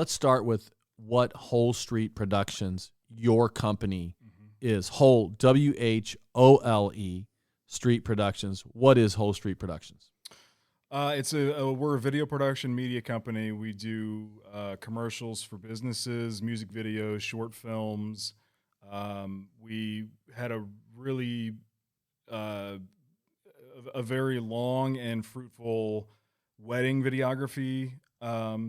let's start with what Whole Street Productions, your company, is. Whole, WHOLE, Street Productions. What is Whole Street Productions? We're a video production media company. We do commercials for businesses, music videos, short films. We had a really a very long and fruitful wedding videography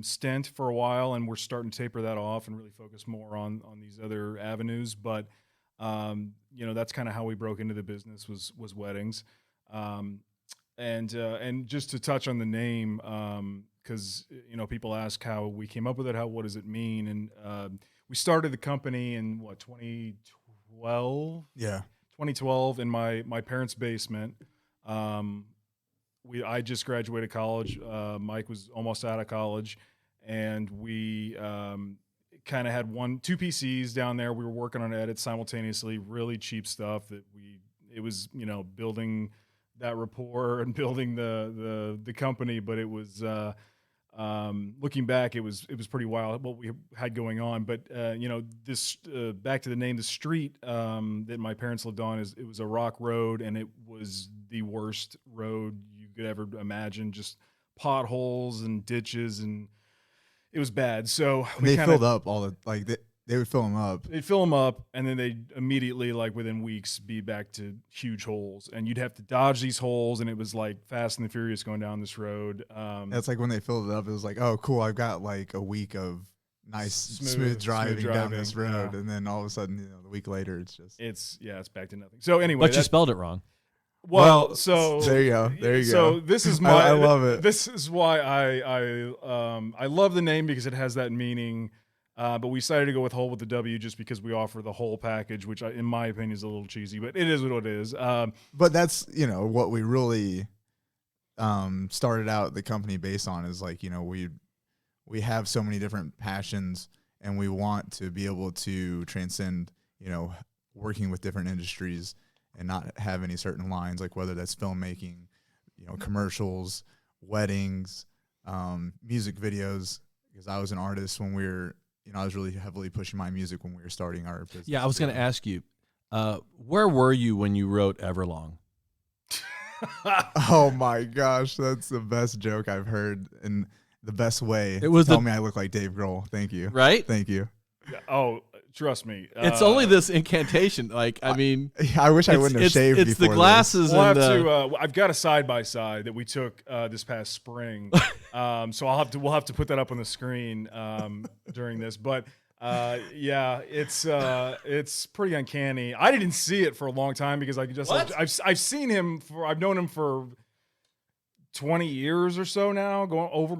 stint for a while, and we're starting to taper that off and really focus more on these other avenues. But that's kind of how we broke into the business was weddings. And just to touch on the name, because people ask how we came up with it, what does it mean, and we started the company in 2012. Yeah, 2012 in my parents' basement. I just graduated college. Mike was almost out of college, and we kind of had two PCs down there. We were working on edits simultaneously, really cheap stuff it was building that rapport and building the company, but it was looking back, it was pretty wild what we had going on. But this back to the name, the street that my parents lived on it was a rock road, and it was the worst road you could ever imagine. Just potholes and ditches, and it was bad. So they filled up all the they would fill them up. They'd fill them up, and then they'd immediately, within weeks, be back to huge holes. And you'd have to dodge these holes, and it was like Fast and the Furious going down this road. That's like when they filled it up, it was like, oh, cool, I've got a week of nice, smooth driving down this road. Yeah. And then all of a sudden, a week later, it's back to nothing. So anyway. But you spelled it wrong. Well, so there you go. So this is I love it. This is why I love the name, because it has that meaning. But we decided to go with Whole with the W just because we offer the whole package, which in my opinion is a little cheesy, but it is what it is. But that's, what we really started out the company based on is we have so many different passions, and we want to be able to transcend, working with different industries and not have any certain lines, like whether that's filmmaking, commercials, weddings, music videos, because I was an artist when we were, I was really heavily pushing my music when we were starting our business. Yeah, I was going to ask you, where were you when you wrote Everlong? Oh my gosh, that's the best joke I've heard in the best way. It was tell me I look like Dave Grohl. Thank you. Right? Thank you. Oh, trust me. It's only this incantation. I mean, I wish I wouldn't have shaved before. It's the glasses. I've got a side by side that we took this past spring. So we'll have to put that up on the screen during this. But it's pretty uncanny. I didn't see it for a long time because I've seen him I've known him for 20 years or so now,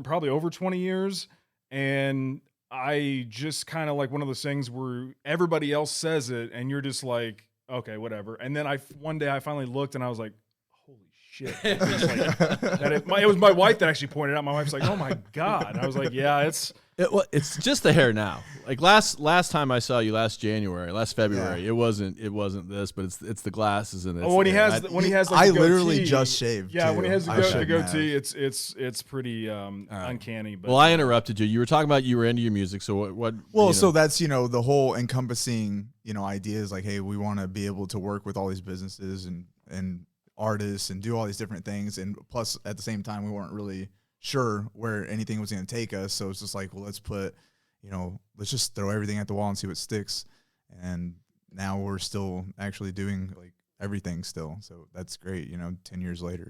probably over 20 years, and I just kind of one of those things where everybody else says it and you're just like, okay, whatever. And then one day I finally looked and I was like, holy shit. It was my wife that actually pointed out. My wife's like, oh my God. And I was like, yeah, it's just the hair now. Last time I saw you last February, it wasn't this, but it's the glasses and when he has I literally just shaved. Yeah, too. when he has the goatee, it's pretty uncanny. But I interrupted you. You were talking about you were into your music, so what? Well, so that's the whole encompassing ideas like, hey, we want to be able to work with all these businesses and artists and do all these different things, and plus at the same time we weren't really sure where anything was going to take us, so it's just like, well, let's just throw everything at the wall and see what sticks. And now we're still actually doing everything still, so that's great. 10 years later.